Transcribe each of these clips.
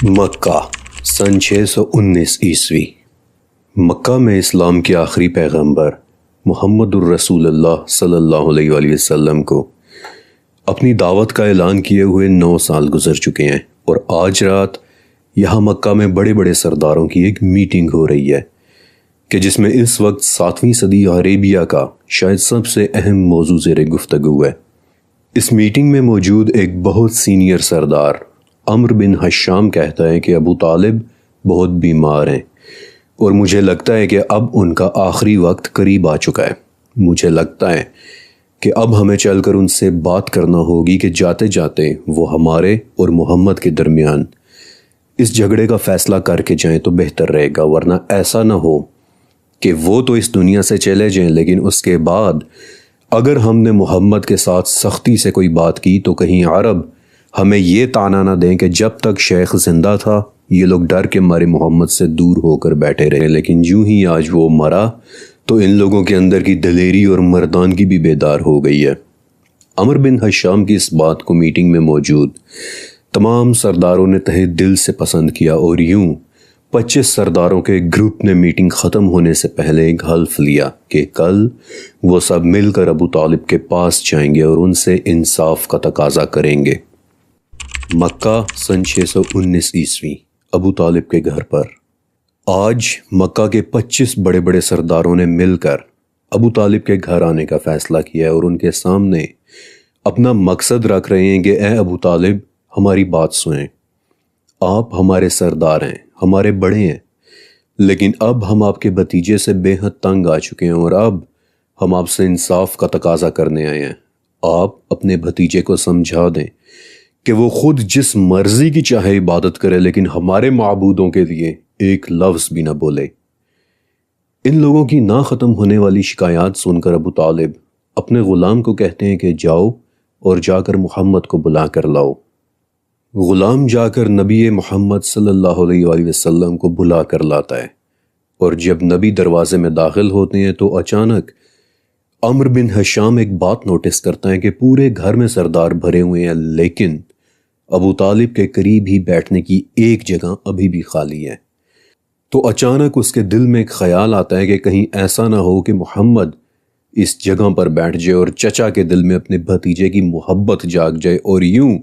مکہ سن 619 عیسوی۔ مکہ میں اسلام کے آخری پیغمبر محمد الرسول اللہ صلی اللہ علیہ وآلہ وسلم کو اپنی دعوت کا اعلان کیے ہوئے 9 سال گزر چکے ہیں، اور آج رات یہاں مکہ میں بڑے بڑے سرداروں کی ایک میٹنگ ہو رہی ہے کہ جس میں اس وقت 7ویں صدی عربیہ کا شاید سب سے اہم موضوع زیر گفتگو ہے۔ اس میٹنگ میں موجود ایک بہت سینئر سردار عمرو بن حشام کہتا ہے کہ ابو طالب بہت بیمار ہیں اور مجھے لگتا ہے کہ اب ان کا آخری وقت قریب آ چکا ہے۔ مجھے لگتا ہے کہ اب ہمیں چل کر ان سے بات کرنا ہوگی کہ جاتے جاتے وہ ہمارے اور محمد کے درمیان اس جھگڑے کا فیصلہ کر کے جائیں تو بہتر رہے گا، ورنہ ایسا نہ ہو کہ وہ تو اس دنیا سے چلے جائیں لیکن اس کے بعد اگر ہم نے محمد کے ساتھ سختی سے کوئی بات کی تو کہیں عرب ہمیں یہ طعنہ نہ دیں کہ جب تک شیخ زندہ تھا یہ لوگ ڈر کے مارے محمد سے دور ہو کر بیٹھے رہے، لیکن جوں ہی آج وہ مرا تو ان لوگوں کے اندر کی دلیری اور مردانگی بھی بیدار ہو گئی ہے۔ عمرو بن حشام کی اس بات کو میٹنگ میں موجود تمام سرداروں نے تہہ دل سے پسند کیا، اور یوں 25 سرداروں کے گروپ نے میٹنگ ختم ہونے سے پہلے ایک حلف لیا کہ کل وہ سب مل کر ابو طالب کے پاس جائیں گے اور ان سے انصاف کا تقاضا کریں گے۔ مکہ سن 619 عیسوی، ابو طالب کے گھر پر آج مکہ کے 25 بڑے بڑے سرداروں نے مل کر ابو طالب کے گھر آنے کا فیصلہ کیا ہے اور ان کے سامنے اپنا مقصد رکھ رہے ہیں کہ اے ابو طالب ہماری بات سنیں، آپ ہمارے سردار ہیں، ہمارے بڑے ہیں، لیکن اب ہم آپ کے بھتیجے سے بے حد تنگ آ چکے ہیں اور اب ہم آپ سے انصاف کا تقاضا کرنے آئے ہیں۔ آپ اپنے بھتیجے کو سمجھا دیں کہ وہ خود جس مرضی کی چاہے عبادت کرے لیکن ہمارے معبودوں کے لیے ایک لفظ بھی نہ بولے۔ ان لوگوں کی نہ ختم ہونے والی شکایات سن کر ابو طالب اپنے غلام کو کہتے ہیں کہ جاؤ اور جا کر محمد کو بلا کر لاؤ۔ غلام جا کر نبی محمد صلی اللہ علیہ وآلہ وسلم کو بلا کر لاتا ہے، اور جب نبی دروازے میں داخل ہوتے ہیں تو اچانک عمرو بن حشام ایک بات نوٹس کرتا ہے کہ پورے گھر میں سردار بھرے ہوئے ہیں لیکن ابو طالب کے قریب ہی بیٹھنے کی ایک جگہ ابھی بھی خالی ہے۔ تو اچانک اس کے دل میں ایک خیال آتا ہے کہ کہیں ایسا نہ ہو کہ محمد اس جگہ پر بیٹھ جائے اور چچا کے دل میں اپنے بھتیجے کی محبت جاگ جائے اور یوں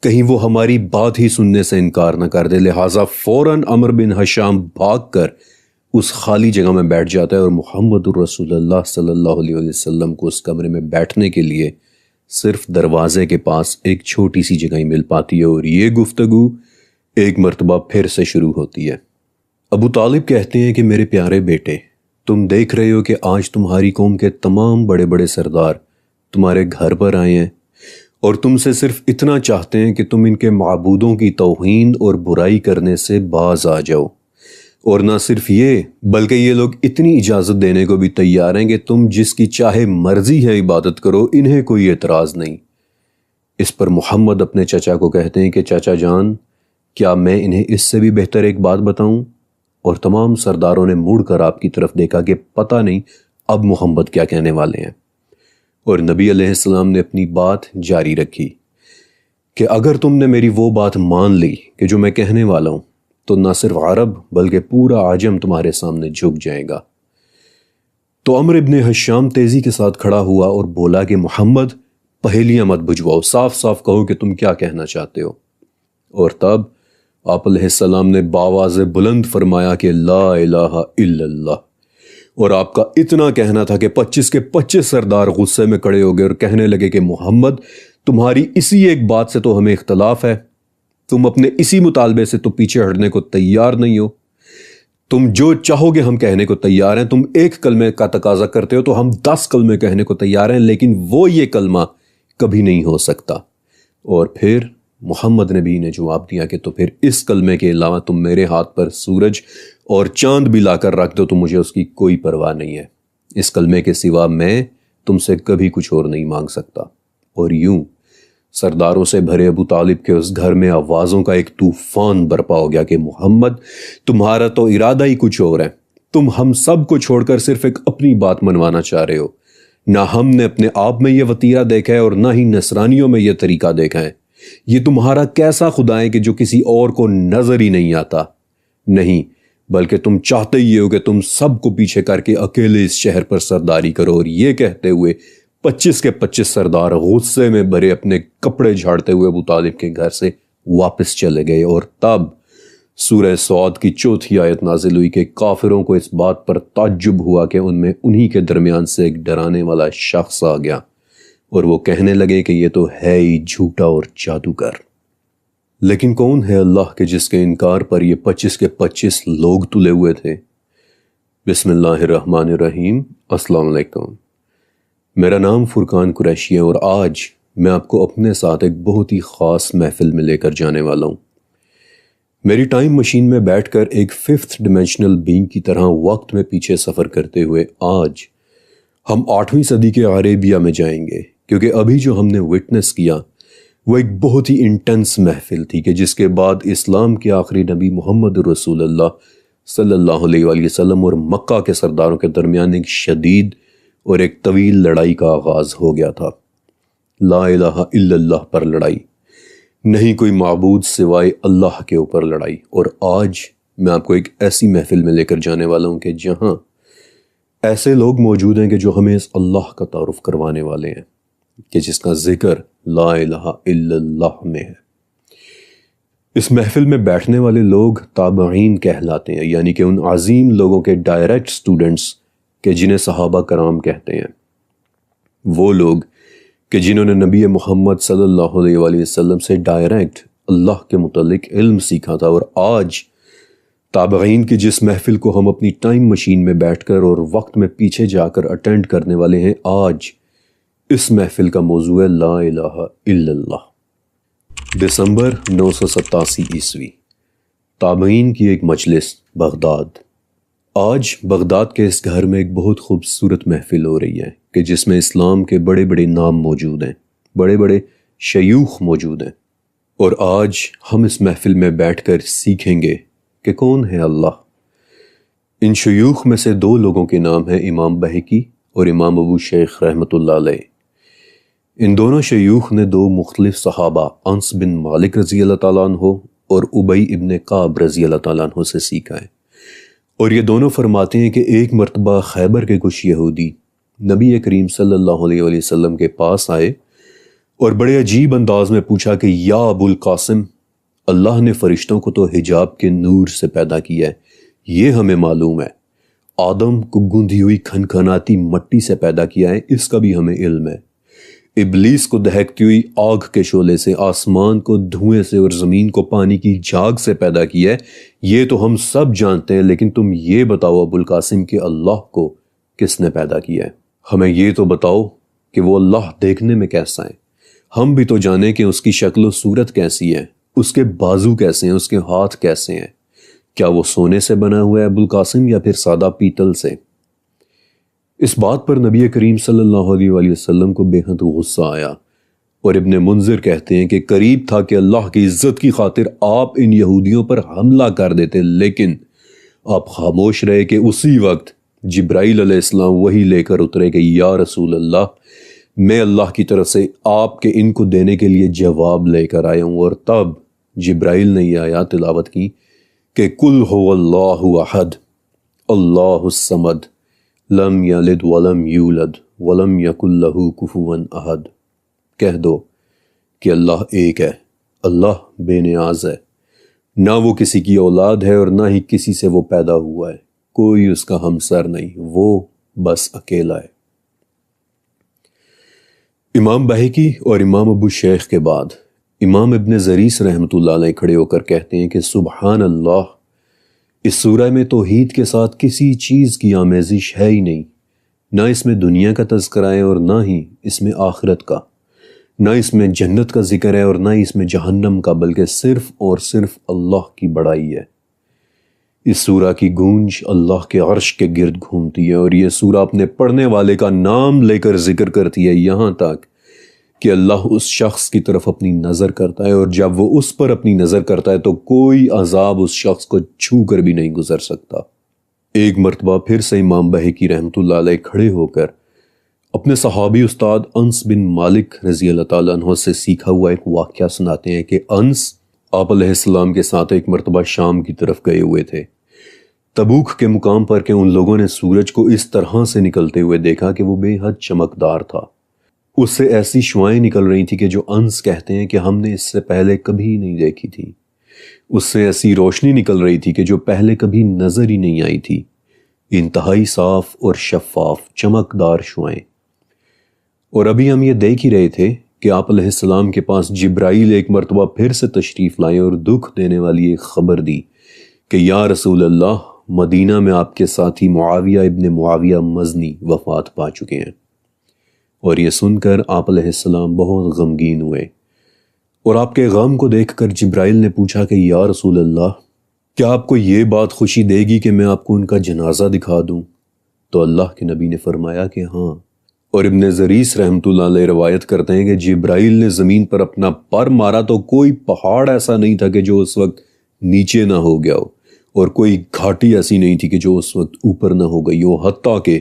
کہیں وہ ہماری بات ہی سننے سے انکار نہ کر دے، لہٰذا فوراً عمرو بن حشام بھاگ کر اس خالی جگہ میں بیٹھ جاتا ہے اور محمد الرسول اللہ صلی اللہ علیہ وسلم کو اس کمرے میں بیٹھنے کے لیے صرف دروازے کے پاس ایک چھوٹی سی جگہ ہی مل پاتی ہے، اور یہ گفتگو ایک مرتبہ پھر سے شروع ہوتی ہے۔ ابو طالب کہتے ہیں کہ میرے پیارے بیٹے، تم دیکھ رہے ہو کہ آج تمہاری قوم کے تمام بڑے بڑے سردار تمہارے گھر پر آئے ہیں اور تم سے صرف اتنا چاہتے ہیں کہ تم ان کے معبودوں کی توہین اور برائی کرنے سے باز آ جاؤ، اور نہ صرف یہ بلکہ یہ لوگ اتنی اجازت دینے کو بھی تیار ہیں کہ تم جس کی چاہے مرضی ہے عبادت کرو، انہیں کوئی اعتراض نہیں۔ اس پر محمد اپنے چچا کو کہتے ہیں کہ چچا جان، کیا میں انہیں اس سے بھی بہتر ایک بات بتاؤں؟ اور تمام سرداروں نے مڑ کر آپ کی طرف دیکھا کہ پتہ نہیں اب محمد کیا کہنے والے ہیں، اور نبی علیہ السلام نے اپنی بات جاری رکھی کہ اگر تم نے میری وہ بات مان لی کہ جو میں کہنے والا ہوں تو نہ صرف عرب بلکہ پورا عجم تمہارے سامنے جھک جائے گا۔ تو عمرو بن حشام تیزی کے ساتھ کھڑا ہوا اور بولا کہ محمد پہیلیاں مت بجھواؤ، صاف صاف کہو کہ تم کیا کہنا چاہتے ہو۔ اور تب آپ علیہ السلام نے بآواز بلند فرمایا کہ لا الہ الا اللہ، اور آپ کا اتنا کہنا تھا کہ 25 کے 25 سردار غصے میں کھڑے ہو گئے اور کہنے لگے کہ محمد تمہاری اسی ایک بات سے تو ہمیں اختلاف ہے، تم اپنے اسی مطالبے سے تو پیچھے ہٹنے کو تیار نہیں ہو، تم جو چاہو گے ہم کہنے کو تیار ہیں، تم ایک کلمے کا تقاضا کرتے ہو تو ہم 10 کلمے کہنے کو تیار ہیں، لیکن وہ یہ کلمہ کبھی نہیں ہو سکتا۔ اور پھر محمد نبی نے جواب دیا کہ تو پھر اس کلمے کے علاوہ تم میرے ہاتھ پر سورج اور چاند بھی لا کر رکھ دو تو مجھے اس کی کوئی پرواہ نہیں ہے، اس کلمے کے سوا میں تم سے کبھی کچھ اور نہیں مانگ سکتا۔ اور یوں سرداروں سے بھرے ابو طالب کے اس گھر میں آوازوں کا ایک طوفان برپا ہو گیا کہ محمد تمہارا تو ارادہ ہی کچھ اور ہے، تم ہم سب کو چھوڑ کر صرف ایک اپنی بات منوانا چاہ رہے ہو، نہ ہم نے اپنے آپ میں یہ وتیرہ دیکھا ہے اور نہ ہی نصرانیوں میں یہ طریقہ دیکھا ہے یہ تمہارا کیسا خدا ہے کہ جو کسی اور کو نظر ہی نہیں آتا؟ نہیں، بلکہ تم چاہتے ہی ہو کہ تم سب کو پیچھے کر کے اکیلے اس شہر پر سرداری کرو۔ اور یہ کہتے ہوئے 25 کے 25 سردار غصے میں بھرے اپنے کپڑے جھاڑتے ہوئے ابو طالب کے گھر سے واپس چلے گئے۔ اور تب سورہ صاد کی 4تھی آیت نازل ہوئی کہ کافروں کو اس بات پر تعجب ہوا کہ ان میں انہی کے درمیان سے ایک ڈرانے والا شخص آ گیا، اور وہ کہنے لگے کہ یہ تو ہے ہی جھوٹا اور جادوگر۔ لیکن کون ہے اللہ کے جس کے انکار پر یہ 25 کے 25 لوگ تلے ہوئے تھے؟ بسم اللہ الرحمن الرحیم۔ السلام علیکم، میرا نام فرقان قریشی ہے، اور آج میں آپ کو اپنے ساتھ ایک بہت ہی خاص محفل میں لے کر جانے والا ہوں۔ میری ٹائم مشین میں بیٹھ کر ایک 5th ڈیمینشنل بینگ کی طرح وقت میں پیچھے سفر کرتے ہوئے آج ہم 8ویں صدی کے عربیہ میں جائیں گے، کیونکہ ابھی جو ہم نے وٹنس کیا وہ ایک بہت ہی انٹینس محفل تھی کہ جس کے بعد اسلام کے آخری نبی محمد رسول اللہ صلی اللہ علیہ وآلہ وسلم اور مکہ کے سرداروں کے درمیان ایک شدید اور ایک طویل لڑائی کا آغاز ہو گیا تھا۔ لا الہ الا اللہ پر لڑائی، نہیں کوئی معبود سوائے اللہ کے اوپر لڑائی۔ اور آج میں آپ کو ایک ایسی محفل میں لے کر جانے والا ہوں کہ جہاں ایسے لوگ موجود ہیں کہ جو ہمیں اس اللہ کا تعارف کروانے والے ہیں کہ جس کا ذکر لا الہ الا اللہ میں ہے۔ اس محفل میں بیٹھنے والے لوگ تابعین کہلاتے ہیں، یعنی کہ ان عظیم لوگوں کے ڈائریکٹ سٹوڈنٹس کہ جنہیں صحابہ کرام کہتے ہیں، وہ لوگ کہ جنہوں نے نبی محمد صلی اللہ علیہ وآلہ وسلم سے ڈائریکٹ اللہ کے متعلق علم سیکھا تھا۔ اور آج تابعین کی جس محفل کو ہم اپنی ٹائم مشین میں بیٹھ کر اور وقت میں پیچھے جا کر اٹینڈ کرنے والے ہیں، آج اس محفل کا موضوع ہے لا الہ الا اللہ۔ دسمبر 987 عیسوی، تابعین کی ایک مجلس، بغداد۔ آج بغداد کے اس گھر میں ایک بہت خوبصورت محفل ہو رہی ہے کہ جس میں اسلام کے بڑے بڑے نام موجود ہیں، بڑے بڑے شیوخ موجود ہیں۔ اور آج ہم اس محفل میں بیٹھ کر سیکھیں گے کہ کون ہے اللہ۔ ان شیوخ میں سے 2 لوگوں کے نام ہیں امام بہقی اور امام ابو شیخ رحمۃ اللہ علیہ۔ ان دونوں شیوخ نے 2 مختلف صحابہ انس بن مالک رضی اللہ تعالیٰ عنہ اور ابی ابن کعب رضی اللہ تعالیٰ عنہ سے سیکھا ہے۔ اور یہ دونوں فرماتے ہیں کہ ایک مرتبہ خیبر کے کچھ یہودی نبی کریم صلی اللہ علیہ وآلہ وسلم کے پاس آئے اور بڑے عجیب انداز میں پوچھا کہ یا ابو القاسم، اللہ نے فرشتوں کو تو حجاب کے نور سے پیدا کیا ہے، یہ ہمیں معلوم ہے۔ آدم کو گندھی ہوئی کھنکھناتی مٹی سے پیدا کیا ہے، اس کا بھی ہمیں علم ہے۔ ابلیس کو دہکتی ہوئی آگ کے شعلے سے، آسمان کو دھوئیں سے اور زمین کو پانی کی جھاگ سے پیدا کیا ہے، یہ تو ہم سب جانتے ہیں۔ لیکن تم یہ بتاؤ ابو القاسم کہ اللہ کو کس نے پیدا کیا ہے؟ ہمیں یہ تو بتاؤ کہ وہ اللہ دیکھنے میں کیسا ہے؟ ہم بھی تو جانیں کہ اس کی شکل و صورت کیسی ہے، اس کے بازو کیسے ہیں، اس کے ہاتھ کیسے ہیں؟ کیا وہ سونے سے بنا ہوا ہے ابو القاسم یا پھر سادہ پیتل سے؟ اس بات پر نبی کریم صلی اللہ علیہ وآلہ وسلم کو بے حد غصہ آیا، اور ابن منذر کہتے ہیں کہ قریب تھا کہ اللہ کی عزت کی خاطر آپ ان یہودیوں پر حملہ کر دیتے، لیکن آپ خاموش رہے کہ اسی وقت جبرائیل علیہ السلام وہی لے کر اترے کہ یا رسول اللہ، میں اللہ کی طرف سے آپ کے ان کو دینے کے لیے جواب لے کر آیا ہوں۔ اور تب جبرائیل نے یہ آیات تلاوت کی کہ قل هو اللہ احد اللہ الصمد لم یلد ولم یولد ولم یکن لہ کفوا احد۔ کہہ دو کہ اللہ ایک ہے، اللہ بے نیاز ہے، نہ وہ کسی کی اولاد ہے اور نہ ہی کسی سے وہ پیدا ہوا ہے، کوئی اس کا ہمسر نہیں، وہ بس اکیلا ہے۔ امام بہقی اور امام ابو شیخ کے بعد امام ابن زریس رحمۃ اللہ علیہ کھڑے ہو کر کہتے ہیں کہ سبحان اللہ، اس سورہ میں توحید کے ساتھ کسی چیز کی آمیزش ہے ہی نہیں، نہ اس میں دنیا کا تذکرہ ہے اور نہ ہی اس میں آخرت کا، نہ اس میں جنت کا ذکر ہے اور نہ ہی اس میں جہنم کا، بلکہ صرف اور صرف اللہ کی بڑائی ہے۔ اس سورہ کی گونج اللہ کے عرش کے گرد گھومتی ہے، اور یہ سورہ اپنے پڑھنے والے کا نام لے کر ذکر کرتی ہے، یہاں تک کہ اللہ اس شخص کی طرف اپنی نظر کرتا ہے، اور جب وہ اس پر اپنی نظر کرتا ہے تو کوئی عذاب اس شخص کو چھو کر بھی نہیں گزر سکتا۔ ایک مرتبہ پھر سے امام بہقی رحمۃ اللہ علیہ کھڑے ہو کر اپنے صحابی استاد انس بن مالک رضی اللہ تعالیٰ عنہ سے سیکھا ہوا ایک واقعہ سناتے ہیں کہ انس آپ علیہ السلام کے ساتھ ایک مرتبہ شام کی طرف گئے ہوئے تھے۔ تبوک کے مقام پر کہ ان لوگوں نے سورج کو اس طرح سے نکلتے ہوئے دیکھا کہ وہ بے حد چمکدار تھا۔ اس سے ایسی شعائیں نکل رہی تھی کہ جو انس کہتے ہیں کہ ہم نے اس سے پہلے کبھی نہیں دیکھی تھی۔ اس سے ایسی روشنی نکل رہی تھی کہ جو پہلے کبھی نظر ہی نہیں آئی تھی، انتہائی صاف اور شفاف چمکدار شعائیں۔ اور ابھی ہم یہ دیکھ ہی رہے تھے کہ آپ علیہ السلام کے پاس جبرائیل ایک مرتبہ پھر سے تشریف لائے اور دکھ دینے والی ایک خبر دی کہ یا رسول اللہ، مدینہ میں آپ کے ساتھی معاویہ ابن معاویہ مزنی وفات پا چکے ہیں۔ اور یہ سن کر آپ علیہ السلام بہت غمگین ہوئے، اور آپ کے غم کو دیکھ کر جبرائیل نے پوچھا کہ یا رسول اللہ، کیا آپ کو یہ بات خوشی دے گی کہ میں آپ کو ان کا جنازہ دکھا دوں؟ تو اللہ کے نبی نے فرمایا کہ ہاں۔ اور ابن زریس رحمۃ اللہ علیہ روایت کرتے ہیں کہ جبرائیل نے زمین پر اپنا پر مارا تو کوئی پہاڑ ایسا نہیں تھا کہ جو اس وقت نیچے نہ ہو گیا ہو، اور کوئی گھاٹی ایسی نہیں تھی کہ جو اس وقت اوپر نہ ہو گئی ہو، حتیٰ کہ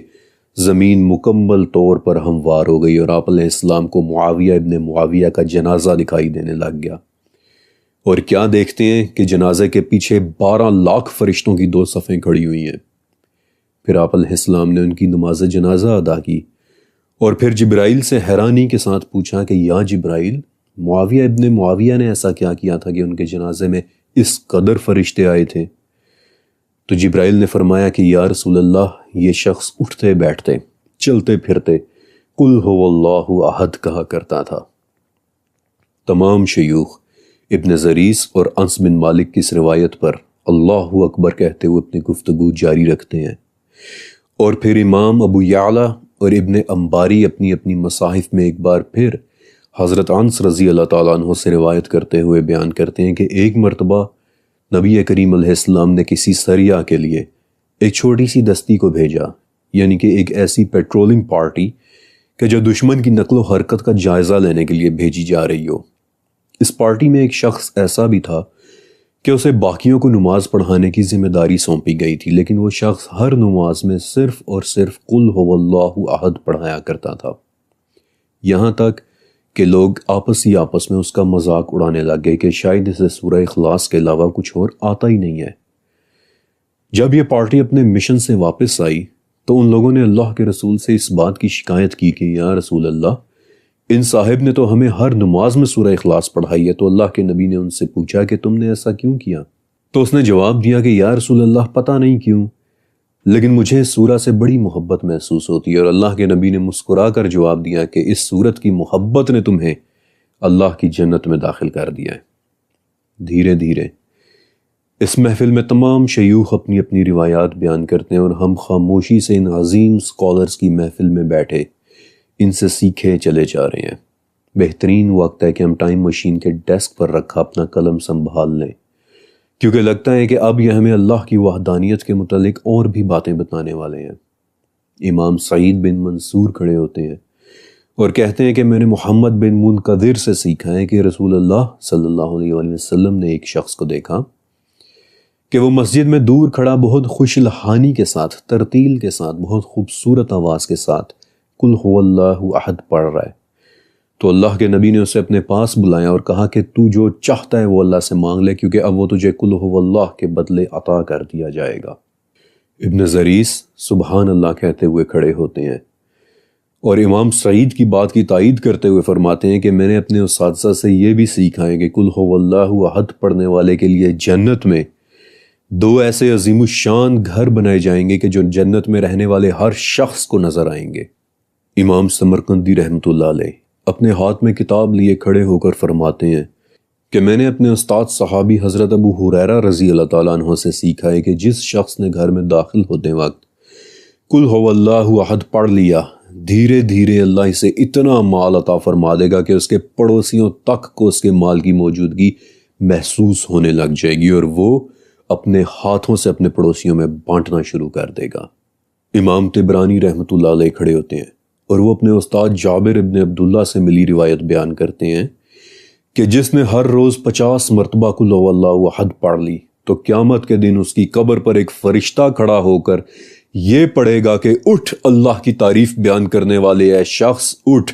زمین مکمل طور پر ہموار ہو گئی اور آپ علیہ السلام کو معاویہ ابن معاویہ کا جنازہ دکھائی دینے لگ گیا۔ اور کیا دیکھتے ہیں کہ جنازے کے پیچھے 12 لاکھ فرشتوں کی 2 صفیں کھڑی ہوئی ہیں۔ پھر آپ علیہ السلام نے ان کی نماز جنازہ ادا کی، اور پھر جبرائیل سے حیرانی کے ساتھ پوچھا کہ یا جبرائیل، معاویہ ابن معاویہ نے ایسا کیا کیا تھا کہ ان کے جنازے میں اس قدر فرشتے آئے تھے؟ تو جبرائیل نے فرمایا کہ یا رسول اللہ، یہ شخص اٹھتے بیٹھتے چلتے پھرتے قل هو اللہ احد کہا کرتا تھا۔ تمام شیوخ ابن زریس اور انس بن مالک کی اس روایت پر اللہ اکبر کہتے ہوئے اپنی گفتگو جاری رکھتے ہیں، اور پھر امام ابو یعلا اور ابن انباری اپنی اپنی مصاحف میں ایک بار پھر حضرت انس رضی اللہ تعالیٰ عنہ سے روایت کرتے ہوئے بیان کرتے ہیں کہ ایک مرتبہ نبی کریم علیہ السلام نے کسی سریہ کے لیے ایک چھوٹی سی دستی کو بھیجا، یعنی کہ ایک ایسی پیٹرولنگ پارٹی کہ جو دشمن کی نقل و حرکت کا جائزہ لینے کے لیے بھیجی جا رہی ہو۔ اس پارٹی میں ایک شخص ایسا بھی تھا کہ اسے باقیوں کو نماز پڑھانے کی ذمہ داری سونپی گئی تھی، لیکن وہ شخص ہر نماز میں صرف اور صرف قل هو اللہ احد پڑھایا کرتا تھا، یہاں تک کہ لوگ آپس میں اس کا مذاق اڑانے لگ گئے کہ شاید اسے سورہ اخلاص کے علاوہ کچھ اور آتا ہی نہیں ہے۔ جب یہ پارٹی اپنے مشن سے واپس آئی تو ان لوگوں نے اللہ کے رسول سے اس بات کی شکایت کی کہ یا رسول اللہ، ان صاحب نے تو ہمیں ہر نماز میں سورہ اخلاص پڑھائی ہے۔ تو اللہ کے نبی نے ان سے پوچھا کہ تم نے ایسا کیوں کیا؟ تو اس نے جواب دیا کہ یا رسول اللہ، پتہ نہیں کیوں، لیکن مجھے اس سورہ سے بڑی محبت محسوس ہوتی ہے۔ اور اللہ کے نبی نے مسکرا کر جواب دیا کہ اس سورت کی محبت نے تمہیں اللہ کی جنت میں داخل کر دیا ہے۔ دھیرے دھیرے اس محفل میں تمام شیوخ اپنی اپنی روایات بیان کرتے ہیں، اور ہم خاموشی سے ان عظیم سکولرز کی محفل میں بیٹھے ان سے سیکھے چلے جا رہے ہیں۔ بہترین وقت ہے کہ ہم ٹائم مشین کے ڈیسک پر رکھا اپنا قلم سنبھال لیں، کیونکہ لگتا ہے کہ اب یہ ہمیں اللہ کی وحدانیت کے متعلق اور بھی باتیں بتانے والے ہیں۔ امام سعید بن منصور کھڑے ہوتے ہیں اور کہتے ہیں کہ میں نے محمد بن منقدر سے سیکھا ہے کہ رسول اللہ صلی اللہ علیہ وآلہ وسلم نے ایک شخص کو دیکھا کہ وہ مسجد میں دور کھڑا بہت خوش لحانی کے ساتھ، ترتیل کے ساتھ، بہت خوبصورت آواز کے ساتھ قل هو اللہ احد پڑھ رہا ہے۔ تو اللہ کے نبی نے اسے اپنے پاس بلایا اور کہا کہ تو جو چاہتا ہے وہ اللہ سے مانگ لے، کیونکہ اب وہ تجھے قل هو اللہ کے بدلے عطا کر دیا جائے گا۔ ابن زریس سبحان اللہ کہتے ہوئے کھڑے ہوتے ہیں، اور امام سعید کی بات کی تائید کرتے ہوئے فرماتے ہیں کہ میں نے اپنے اساتذہ سے یہ بھی سیکھا ہے کہ قل هو اللہ احد پڑھنے والے کے لیے جنت میں 2 ایسے عظیم الشان گھر بنائے جائیں گے کہ جو جنت میں رہنے والے ہر شخص کو نظر آئیں گے۔ امام سمرقندی رحمۃ اللہ علیہ اپنے ہاتھ میں کتاب لیے کھڑے ہو کر فرماتے ہیں کہ میں نے اپنے استاد صحابی حضرت ابو ہریرہ رضی اللہ تعالیٰ عنہ سے سیکھا ہے کہ جس شخص نے گھر میں داخل ہوتے وقت قل هو اللہ احد پڑھ لیا، دھیرے دھیرے اللہ اسے اتنا مال عطا فرما دے گا کہ اس کے پڑوسیوں تک کو اس کے مال کی موجودگی محسوس ہونے لگ جائے گی، اور وہ اپنے ہاتھوں سے اپنے پڑوسیوں میں بانٹنا شروع کر دے گا۔ امام طبرانی رحمۃ اللہ علیہ کھڑے ہوتے ہیں اور وہ اپنے استاد جابر ابن عبداللہ سے ملی روایت بیان کرتے ہیں کہ جس نے ہر روز 50 مرتبہ قل هو اللہ احد پڑھ لی تو قیامت کے دن اس کی قبر پر ایک فرشتہ کھڑا ہو کر یہ پڑھے گا کہ اٹھ اللہ کی تعریف بیان کرنے والے اے شخص اٹھ،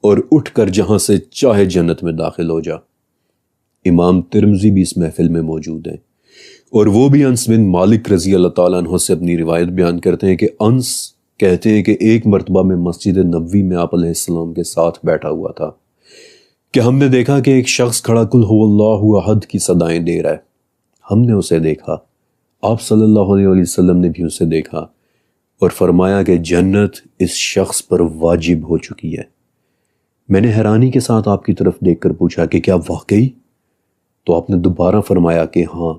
اور اٹھ کر جہاں سے چاہے جنت میں داخل ہو جا۔ امام ترمذی بھی اس محفل میں موجود ہیں، اور وہ بھی انس بن مالک رضی اللہ تعالیٰ عنہ سے اپنی روایت بیان کرتے ہیں کہ انس کہتے ہیں کہ ایک مرتبہ میں مسجد نبوی میں آپ علیہ السلام کے ساتھ بیٹھا ہوا تھا کہ ہم نے دیکھا کہ ایک شخص کھڑا قل هو اللہ احد کی صدائیں دے رہا ہے۔ ہم نے اسے دیکھا، آپ صلی اللہ علیہ وسلم نے بھی اسے دیکھا اور فرمایا کہ جنت اس شخص پر واجب ہو چکی ہے۔ میں نے حیرانی کے ساتھ آپ کی طرف دیکھ کر پوچھا کہ کیا واقعی؟ تو آپ نے دوبارہ فرمایا کہ ہاں،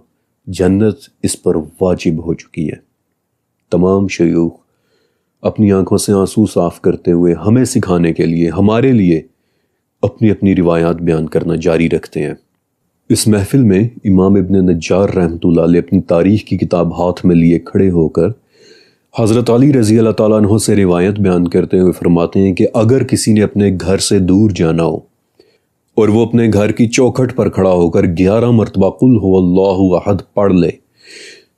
جنت اس پر واجب ہو چکی ہے۔ تمام شیوخ اپنی آنکھوں سے آنسو صاف کرتے ہوئے ہمیں سکھانے کے لیے، ہمارے لیے اپنی اپنی روایات بیان کرنا جاری رکھتے ہیں۔ اس محفل میں امام ابن نجار رحمۃ اللہ علیہ اپنی تاریخ کی کتاب ہاتھ میں لیے کھڑے ہو کر حضرت علی رضی اللہ تعالیٰ عنہ سے روایت بیان کرتے ہوئے فرماتے ہیں کہ اگر کسی نے اپنے گھر سے دور جانا ہو اور وہ اپنے گھر کی چوکھٹ پر کھڑا ہو کر 11 مرتبہ قل هو اللہ احد پڑھ لے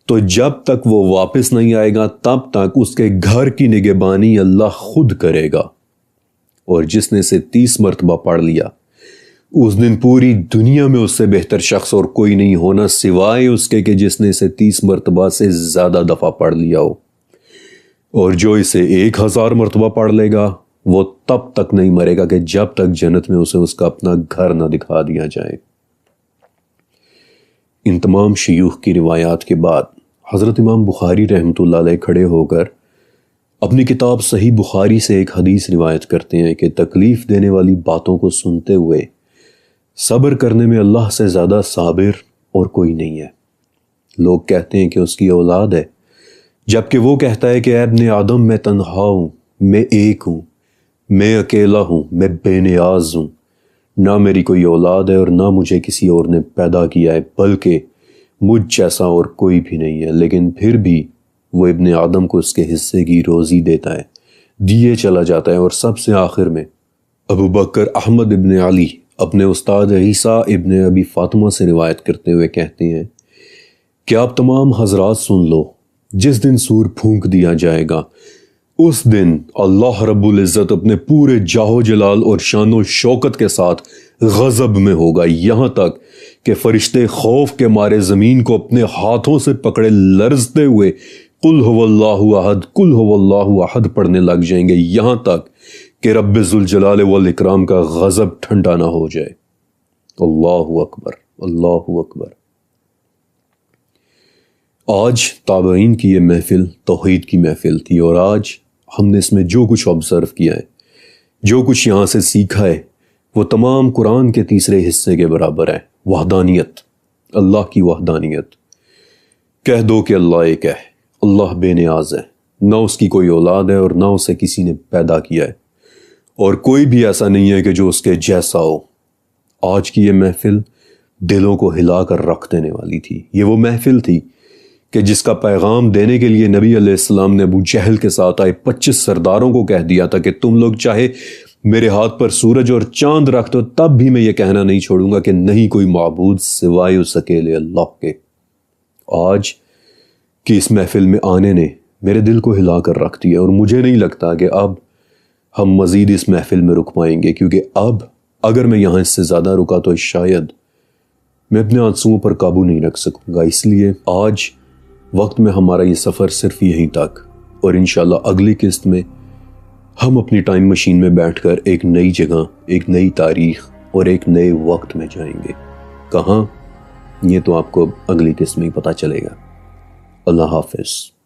تو جب تک وہ واپس نہیں آئے گا تب تک اس کے گھر کی نگہبانی اللہ خود کرے گا، اور جس نے اسے 30 مرتبہ پڑھ لیا اس دن پوری دنیا میں اس سے بہتر شخص اور کوئی نہیں ہونا سوائے اس کے کہ جس نے اسے 30 مرتبہ سے زیادہ دفعہ پڑھ لیا ہو، اور جو اسے 1000 مرتبہ پڑھ لے گا وہ تب تک نہیں مرے گا کہ جب تک جنت میں اسے اس کا اپنا گھر نہ دکھا دیا جائے۔ ان تمام شیوخ کی روایات کے بعد حضرت امام بخاری رحمۃ اللہ علیہ کھڑے ہو کر اپنی کتاب صحیح بخاری سے ایک حدیث روایت کرتے ہیں کہ تکلیف دینے والی باتوں کو سنتے ہوئے صبر کرنے میں اللہ سے زیادہ صابر اور کوئی نہیں ہے۔ لوگ کہتے ہیں کہ اس کی اولاد ہے، جبکہ وہ کہتا ہے کہ اے ابن آدم میں تنہا ہوں، میں ایک ہوں، میں اکیلا ہوں، میں بے نیاز ہوں، نہ میری کوئی اولاد ہے اور نہ مجھے کسی اور نے پیدا کیا ہے، بلکہ مجھ جیسا اور کوئی بھی نہیں ہے، لیکن پھر بھی وہ ابن آدم کو اس کے حصے کی روزی دیتا ہے، دیے چلا جاتا ہے۔ اور سب سے آخر میں ابو بکر احمد ابن علی اپنے استاد عیسیٰ ابن ابی فاطمہ سے روایت کرتے ہوئے کہتے ہیں کہ آپ تمام حضرات سن لو، جس دن سور پھونک دیا جائے گا اس دن اللہ رب العزت اپنے پورے جاہو جلال اور شان و شوکت کے ساتھ غضب میں ہوگا، یہاں تک کہ فرشتے خوف کے مارے زمین کو اپنے ہاتھوں سے پکڑے لرزتے ہوئے قل هو اللہ احد قل هو اللہ احد پڑھنے لگ جائیں گے، یہاں تک کہ رب ذوالجلال والاکرام کا غضب ٹھنڈا نہ ہو جائے۔ اللہ اکبر، اللہ اکبر۔ آج تابعین کی یہ محفل توحید کی محفل تھی، اور آج ہم نے اس میں جو کچھ آبزرو کیا ہے، جو کچھ یہاں سے سیکھا ہے، وہ تمام قرآن کے تیسرے حصے کے برابر ہے۔ وحدانیت، اللہ کی وحدانیت۔ کہہ دو کہ اللہ ایک ہے، اللہ بے نیاز ہے، نہ اس کی کوئی اولاد ہے اور نہ اسے کسی نے پیدا کیا ہے، اور کوئی بھی ایسا نہیں ہے کہ جو اس کے جیسا ہو۔ آج کی یہ محفل دلوں کو ہلا کر رکھ دینے والی تھی۔ یہ وہ محفل تھی کہ جس کا پیغام دینے کے لیے نبی علیہ السلام نے ابو جہل کے ساتھ آئے 25 سرداروں کو کہہ دیا تھا کہ تم لوگ چاہے میرے ہاتھ پر سورج اور چاند رکھ دو تب بھی میں یہ کہنا نہیں چھوڑوں گا کہ نہیں کوئی معبود سوائے اس اکیلے اللہ کے۔ آج کی اس محفل میں آنے نے میرے دل کو ہلا کر رکھ دیا، اور مجھے نہیں لگتا کہ اب ہم مزید اس محفل میں رک پائیں گے، کیونکہ اب اگر میں یہاں اس سے زیادہ رکا تو شاید میں اپنے آنسوؤں پر قابو نہیں رکھ سکوں گا۔ اس لیے آج وقت میں ہمارا یہ سفر صرف یہیں تک، اور انشاءاللہ اگلی قسط میں ہم اپنی ٹائم مشین میں بیٹھ کر ایک نئی جگہ، ایک نئی تاریخ اور ایک نئے وقت میں جائیں گے۔ کہاں، یہ تو آپ کو اگلی قسط میں ہی پتہ چلے گا۔ اللہ حافظ۔